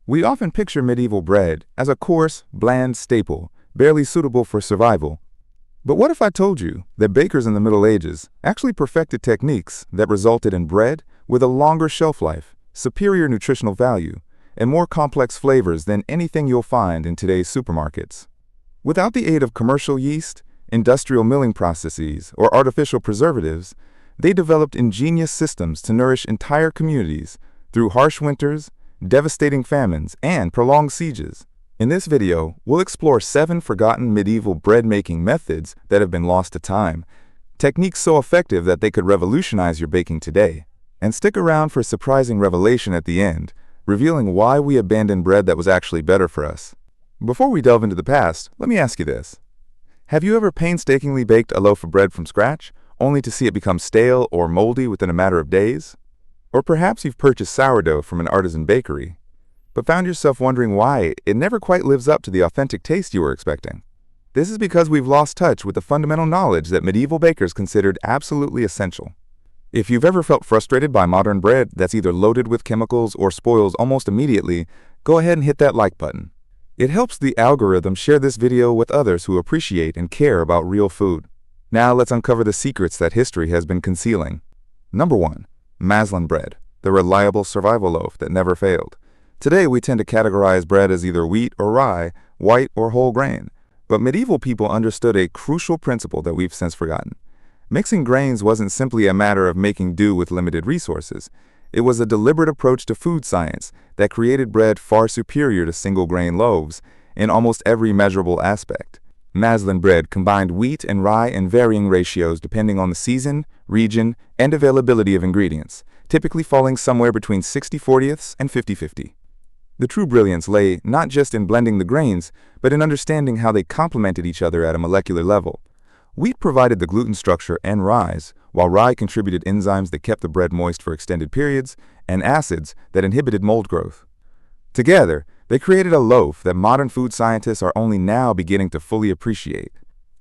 We often picture medieval bread as a coarse, bland staple, barely suitable for survival. But what if I told you that bakers in the Middle Ages actually perfected techniques that resulted in bread with a longer shelf life, superior nutritional value, and more complex flavors than anything you'll find in today's supermarkets? Without the aid of commercial yeast, industrial milling processes, or artificial preservatives, they developed ingenious systems to nourish entire communities through harsh winters, devastating famines, and prolonged sieges. In this video, we'll explore 7 forgotten medieval bread-making methods that have been lost to time, techniques so effective that they could revolutionize your baking today. And stick around for a surprising revelation at the end, revealing why we abandoned bread that was actually better for us. Before we delve into the past, let me ask you this. Have you ever painstakingly baked a loaf of bread from scratch, only to see it become stale or moldy within a matter of days? Or perhaps you've purchased sourdough from an artisan bakery, but found yourself wondering why it never quite lives up to the authentic taste you were expecting. This is because we've lost touch with the fundamental knowledge that medieval bakers considered absolutely essential. If you've ever felt frustrated by modern bread that's either loaded with chemicals or spoils almost immediately, go ahead and hit that like button. It helps the algorithm share this video with others who appreciate and care about real food. Now let's uncover the secrets that history has been concealing. Number 1. Maslin bread, the reliable survival loaf that never failed. Today we tend to categorize bread as either wheat or rye, white or whole grain. But medieval people understood a crucial principle that we've since forgotten. Mixing grains wasn't simply a matter of making do with limited resources. It was a deliberate approach to food science that created bread far superior to single-grain loaves in almost every measurable aspect. Maslin bread combined wheat and rye in varying ratios depending on the season, region, and availability of ingredients, typically falling somewhere between 60/40ths and 50/50. The true brilliance lay not just in blending the grains, but in understanding how they complemented each other at a molecular level. Wheat provided the gluten structure and rise, while rye contributed enzymes that kept the bread moist for extended periods and acids that inhibited mold growth. Together, they created a loaf that modern food scientists are only now beginning to fully appreciate.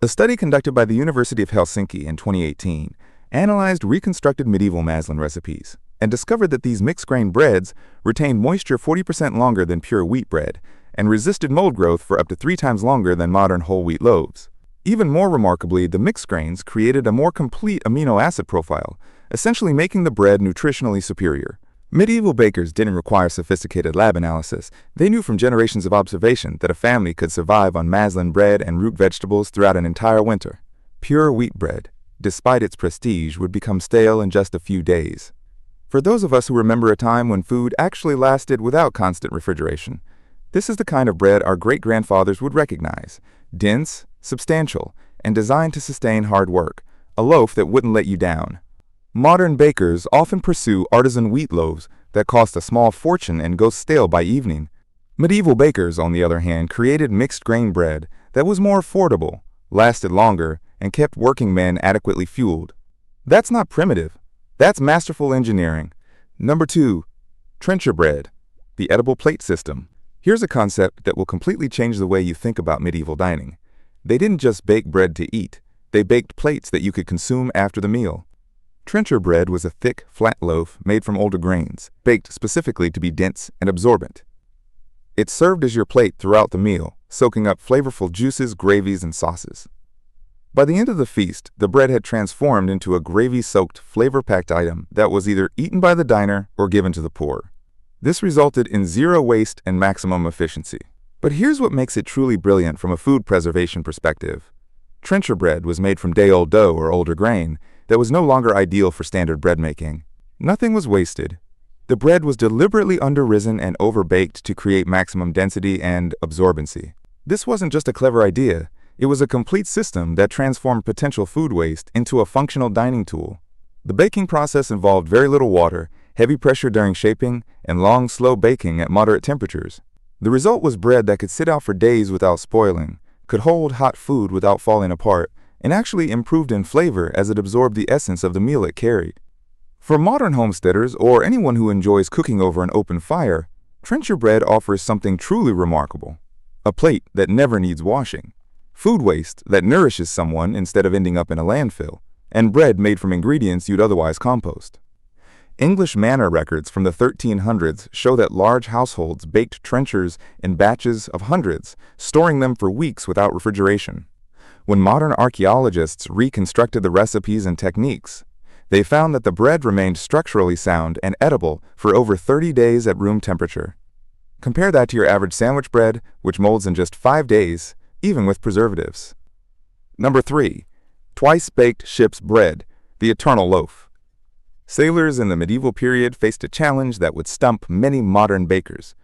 A study conducted by the University of Helsinki in 2018 analyzed reconstructed medieval Maslin recipes and discovered that these mixed-grain breads retained moisture 40% longer than pure wheat bread and resisted mold growth for up to 3 times longer than modern whole wheat loaves. Even more remarkably, the mixed grains created a more complete amino acid profile, essentially making the bread nutritionally superior. Medieval bakers didn't require sophisticated lab analysis. They knew from generations of observation that a family could survive on Maslin bread and root vegetables throughout an entire winter. Pure wheat bread, despite its prestige, would become stale in just a few days. For those of us who remember a time when food actually lasted without constant refrigeration, this is the kind of bread our great-grandfathers would recognize: dense, substantial, and designed to sustain hard work, a loaf that wouldn't let you down. Modern bakers often pursue artisan wheat loaves that cost a small fortune and go stale by evening. Medieval bakers, on the other hand, created mixed-grain bread that was more affordable, lasted longer, and kept working men adequately fueled. That's not primitive. That's masterful engineering. Number 2. Trencher bread, the edible plate system. Here's a concept that will completely change the way you think about medieval dining. They didn't just bake bread to eat. They baked plates that you could consume after the meal. Trencher bread was a thick, flat loaf made from older grains, baked specifically to be dense and absorbent. It served as your plate throughout the meal, soaking up flavorful juices, gravies, and sauces. By the end of the feast, the bread had transformed into a gravy-soaked, flavor-packed item that was either eaten by the diner or given to the poor. This resulted in zero waste and maximum efficiency. But here's what makes it truly brilliant from a food preservation perspective. Trencher bread was made from day-old dough or older grain that was no longer ideal for standard bread making. Nothing was wasted. The bread was deliberately under-risen and over-baked to create maximum density and absorbency. This wasn't just a clever idea. It was a complete system that transformed potential food waste into a functional dining tool. The baking process involved very little water, heavy pressure during shaping, and long, slow baking at moderate temperatures. The result was bread that could sit out for days without spoiling, could hold hot food without falling apart, and actually improved in flavor as it absorbed the essence of the meal it carried. For modern homesteaders or anyone who enjoys cooking over an open fire, trencher bread offers something truly remarkable: a plate that never needs washing, food waste that nourishes someone instead of ending up in a landfill, and bread made from ingredients you'd otherwise compost. English manor records from the 1300s show that large households baked trenchers in batches of hundreds, storing them for weeks without refrigeration. When modern archaeologists reconstructed the recipes and techniques, they found that the bread remained structurally sound and edible for over 30 days at room temperature. Compare that to your average sandwich bread, which molds in just 5 days, even with preservatives. Number 3. Twice-baked ship's bread, the eternal loaf. Sailors in the medieval period faced a challenge that would stump many modern bakers.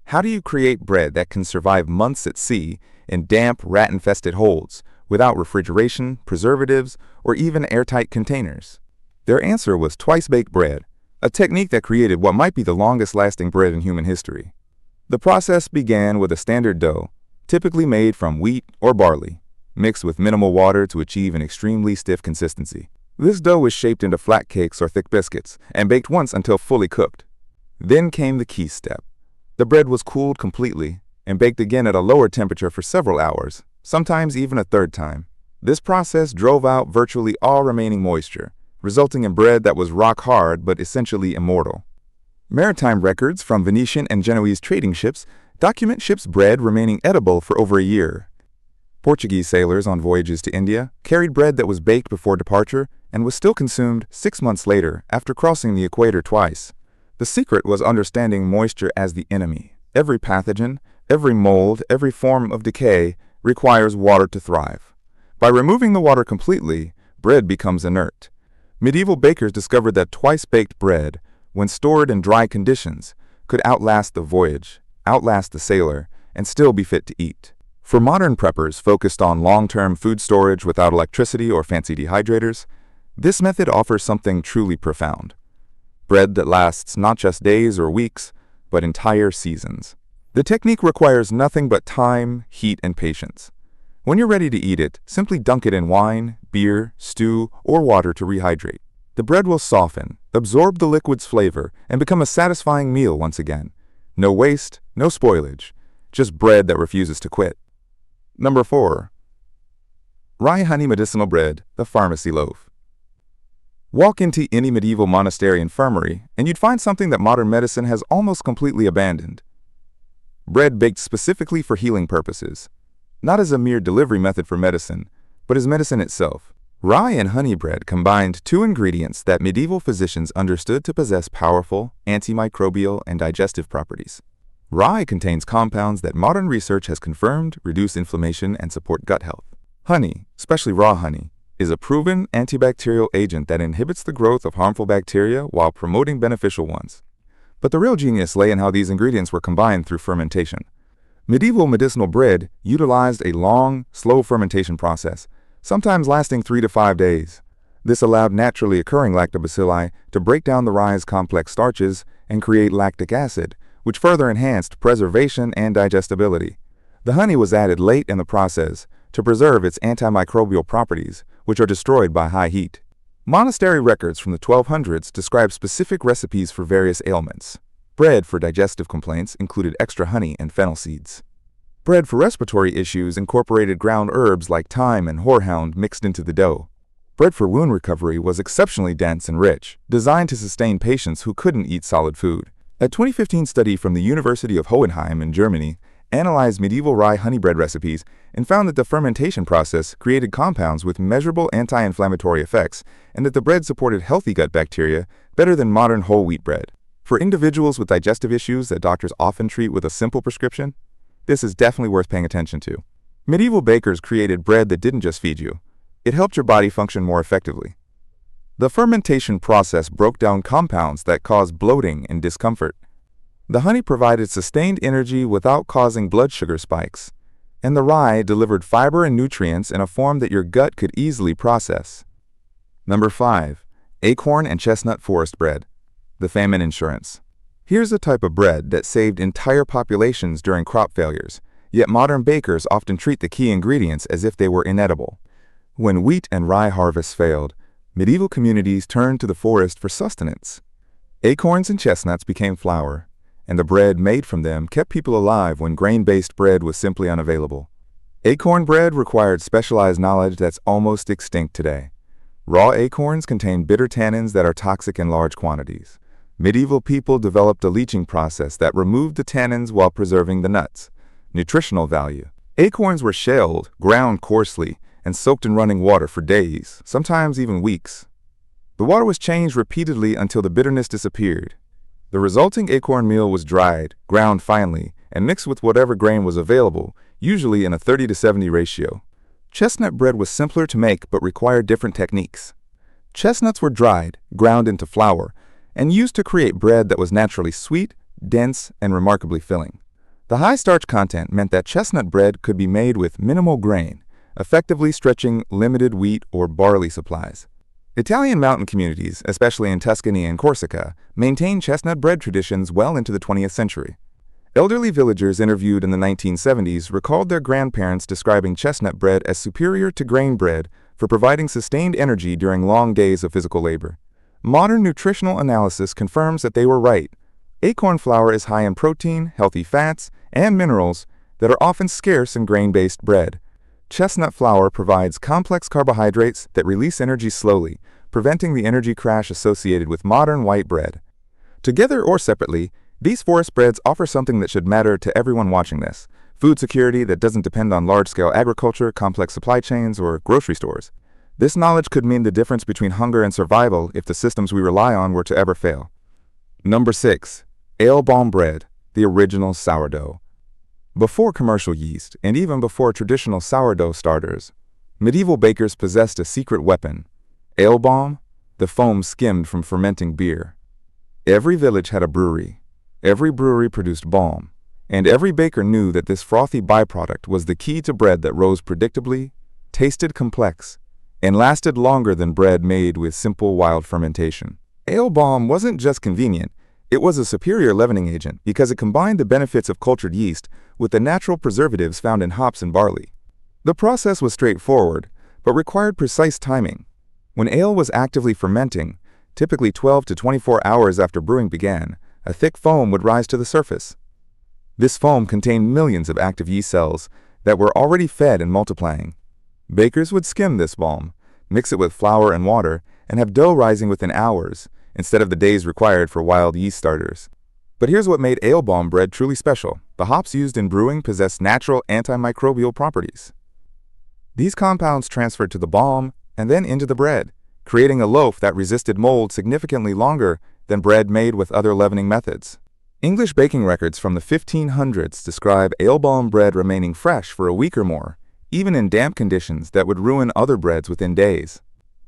How do you create bread that can survive months at sea in damp, rat-infested holds, without refrigeration, preservatives, or even airtight containers? Their answer was twice-baked bread, a technique that created what might be the longest-lasting bread in human history. The process began with a standard dough, typically made from wheat or barley, mixed with minimal water to achieve an extremely stiff consistency. This dough was shaped into flat cakes or thick biscuits and baked once until fully cooked. Then came the key step. The bread was cooled completely and baked again at a lower temperature for several hours, sometimes even a third time. This process drove out virtually all remaining moisture, resulting in bread that was rock hard but essentially immortal. Maritime records from Venetian and Genoese trading ships document ships' bread remaining edible for over a year. Portuguese sailors on voyages to India carried bread that was baked before departure and was still consumed 6 months later after crossing the equator twice. The secret was understanding moisture as the enemy. Every pathogen, every mold, every form of decay requires water to thrive. By removing the water completely, bread becomes inert. Medieval bakers discovered that twice-baked bread, when stored in dry conditions, could outlast the voyage, outlast the sailor, and still be fit to eat. For modern preppers focused on long-term food storage without electricity or fancy dehydrators, this method offers something truly profound. Bread that lasts not just days or weeks, but entire seasons. The technique requires nothing but time, heat, and patience. When you're ready to eat it, simply dunk it in wine, beer, stew, or water to rehydrate. The bread will soften, absorb the liquid's flavor, and become a satisfying meal once again. No waste, no spoilage, just bread that refuses to quit. Number 4. Rye honey medicinal bread, the pharmacy loaf. Walk into any medieval monastery infirmary, and you'd find something that modern medicine has almost completely abandoned. Bread baked specifically for healing purposes, not as a mere delivery method for medicine, but as medicine itself. Rye and honey bread combined 2 ingredients that medieval physicians understood to possess powerful antimicrobial and digestive properties. Rye contains compounds that modern research has confirmed reduce inflammation and support gut health. Honey, especially raw honey, is a proven antibacterial agent that inhibits the growth of harmful bacteria while promoting beneficial ones. But the real genius lay in how these ingredients were combined through fermentation. Medieval medicinal bread utilized a long, slow fermentation process, sometimes lasting 3 to 5 days. This allowed naturally occurring lactobacilli to break down the rye's complex starches and create lactic acid, which further enhanced preservation and digestibility. The honey was added late in the process to preserve its antimicrobial properties, which are destroyed by high heat. Monastery records from the 1200s describe specific recipes for various ailments. Bread for digestive complaints included extra honey and fennel seeds. Bread for respiratory issues incorporated ground herbs like thyme and horehound mixed into the dough. Bread for wound recovery was exceptionally dense and rich, designed to sustain patients who couldn't eat solid food. A 2015 study from the University of Hohenheim in Germany analyzed medieval rye honey bread recipes and found that the fermentation process created compounds with measurable anti-inflammatory effects and that the bread supported healthy gut bacteria better than modern whole wheat bread. For individuals with digestive issues that doctors often treat with a simple prescription, this is definitely worth paying attention to. Medieval bakers created bread that didn't just feed you, it helped your body function more effectively. The fermentation process broke down compounds that caused bloating and discomfort. The honey provided sustained energy without causing blood sugar spikes, and the rye delivered fiber and nutrients in a form that your gut could easily process. Number 5. Acorn and chestnut forest bread, the famine insurance. Here's a type of bread that saved entire populations during crop failures, yet modern bakers often treat the key ingredients as if they were inedible. When wheat and rye harvests failed, medieval communities turned to the forest for sustenance. Acorns and chestnuts became flour, and the bread made from them kept people alive when grain-based bread was simply unavailable. Acorn bread required specialized knowledge that's almost extinct today. Raw acorns contain bitter tannins that are toxic in large quantities. Medieval people developed a leaching process that removed the tannins while preserving the nuts. Nutritional value. Acorns were shelled, ground coarsely, and soaked in running water for days, sometimes even weeks. The water was changed repeatedly until the bitterness disappeared. The resulting acorn meal was dried, ground finely, and mixed with whatever grain was available, usually in a 30-70 ratio. Chestnut bread was simpler to make but required different techniques. Chestnuts were dried, ground into flour, and used to create bread that was naturally sweet, dense, and remarkably filling. The high starch content meant that chestnut bread could be made with minimal grain, effectively stretching limited wheat or barley supplies. Italian mountain communities, especially in Tuscany and Corsica, maintained chestnut bread traditions well into the 20th century. Elderly villagers interviewed in the 1970s recalled their grandparents describing chestnut bread as superior to grain bread for providing sustained energy during long days of physical labor. Modern nutritional analysis confirms that they were right. Acorn flour is high in protein, healthy fats, and minerals that are often scarce in grain-based bread. Chestnut flour provides complex carbohydrates that release energy slowly, preventing the energy crash associated with modern white bread. Together or separately, these forest breads offer something that should matter to everyone watching this: food security that doesn't depend on large-scale agriculture, complex supply chains, or grocery stores. This knowledge could mean the difference between hunger and survival if the systems we rely on were to ever fail. Number 6. Ale balm bread, the original sourdough. Before commercial yeast, and even before traditional sourdough starters, medieval bakers possessed a secret weapon: ale balm, the foam skimmed from fermenting beer. Every village had a brewery. Every brewery produced balm, and every baker knew that this frothy byproduct was the key to bread that rose predictably, tasted complex, and lasted longer than bread made with simple wild fermentation. Ale balm wasn't just convenient, it was a superior leavening agent because it combined the benefits of cultured yeast with the natural preservatives found in hops and barley. The process was straightforward, but required precise timing. When ale was actively fermenting, typically 12 to 24 hours after brewing began, a thick foam would rise to the surface. This foam contained millions of active yeast cells that were already fed and multiplying. Bakers would skim this balm, mix it with flour and water, and have dough rising within hours, instead of the days required for wild yeast starters. But here's what made ale balm bread truly special: the hops used in brewing possessed natural antimicrobial properties. These compounds transferred to the balm and then into the bread, creating a loaf that resisted mold significantly longer than bread made with other leavening methods. English baking records from the 1500s describe ale balm bread remaining fresh for a week or more, even in damp conditions that would ruin other breads within days.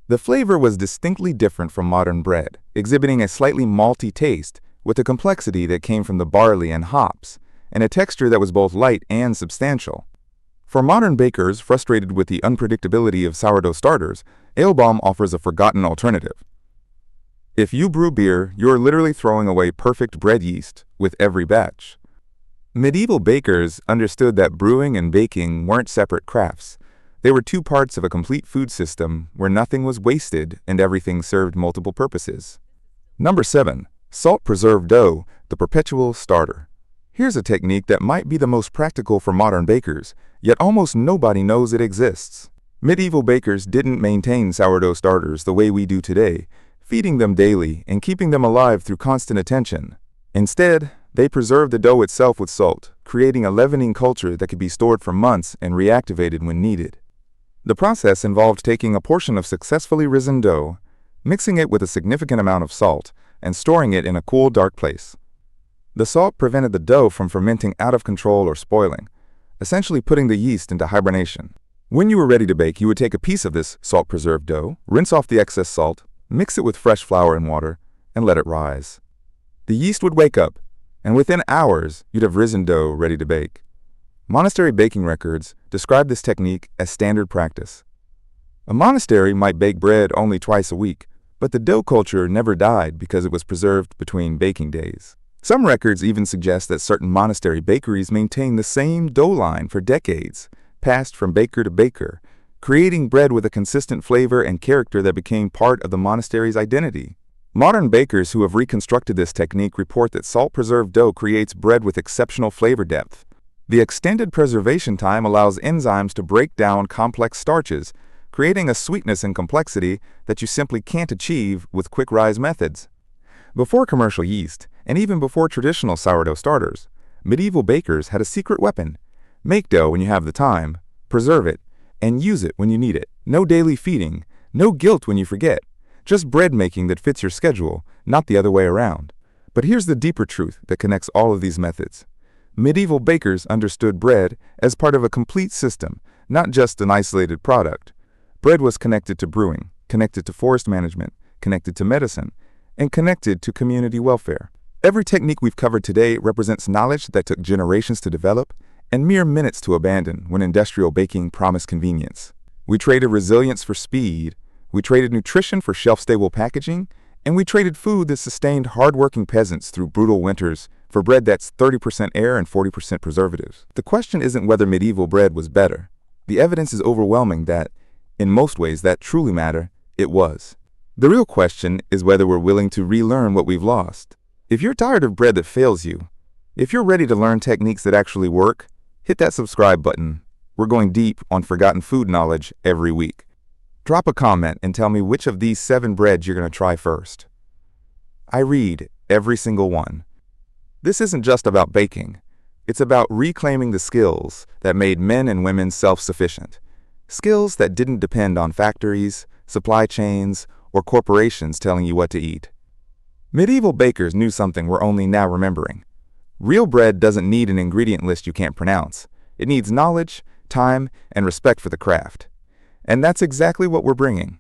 The flavor was distinctly different from modern bread, exhibiting a slightly malty taste with a complexity that came from the barley and hops, and a texture that was both light and substantial. For modern bakers frustrated with the unpredictability of sourdough starters, ale balm offers a forgotten alternative. If you brew beer, you're literally throwing away perfect bread yeast with every batch. Medieval bakers understood that brewing and baking weren't separate crafts. They were two parts of a complete food system where nothing was wasted and everything served multiple purposes. Number 7. Salt preserved dough, the perpetual starter. Here's a technique that might be the most practical for modern bakers, yet almost nobody knows it exists. Medieval bakers didn't maintain sourdough starters the way we do today, feeding them daily and keeping them alive through constant attention. Instead, they preserved the dough itself with salt, creating a leavening culture that could be stored for months and reactivated when needed. The process involved taking a portion of successfully risen dough, mixing it with a significant amount of salt, and storing it in a cool, dark place. The salt prevented the dough from fermenting out of control or spoiling, essentially putting the yeast into hibernation. When you were ready to bake, you would take a piece of this salt-preserved dough, rinse off the excess salt, mix it with fresh flour and water, and let it rise. The yeast would wake up, and within hours, you'd have risen dough ready to bake. Monastery baking records describe this technique as standard practice. A monastery might bake bread only twice a week, but the dough culture never died because it was preserved between baking days. Some records even suggest that certain monastery bakeries maintained the same dough line for decades, passed from baker to baker, creating bread with a consistent flavor and character that became part of the monastery's identity. Modern bakers who have reconstructed this technique report that salt-preserved dough creates bread with exceptional flavor depth. The extended preservation time allows enzymes to break down complex starches, creating a sweetness and complexity that you simply can't achieve with quick-rise methods. Before commercial yeast, and even before traditional sourdough starters, medieval bakers had a secret weapon. Make dough when you have the time, preserve it, and use it when you need it. No daily feeding, no guilt when you forget. Just bread making that fits your schedule, not the other way around. But here's the deeper truth that connects all of these methods. Medieval bakers understood bread as part of a complete system, not just an isolated product. Bread was connected to brewing, connected to forest management, connected to medicine, and connected to community welfare. Every technique we've covered today represents knowledge that took generations to develop and mere minutes to abandon when industrial baking promised convenience. We traded resilience for speed, we traded nutrition for shelf-stable packaging, and we traded food that sustained hard-working peasants through brutal winters for bread that's 30% air and 40% preservatives. The question isn't whether medieval bread was better. The evidence is overwhelming that, in most ways that truly matter, it was. The real question is whether we're willing to relearn what we've lost. If you're tired of bread that fails you, if you're ready to learn techniques that actually work, hit that subscribe button. We're going deep on forgotten food knowledge every week. Drop a comment and tell me which of these 7 breads you're going to try first. I read every single one. This isn't just about baking. It's about reclaiming the skills that made men and women self-sufficient. Skills that didn't depend on factories, supply chains, or corporations telling you what to eat. Medieval bakers knew something we're only now remembering. Real bread doesn't need an ingredient list you can't pronounce. It needs knowledge, time, and respect for the craft. And that's exactly what we're bringing.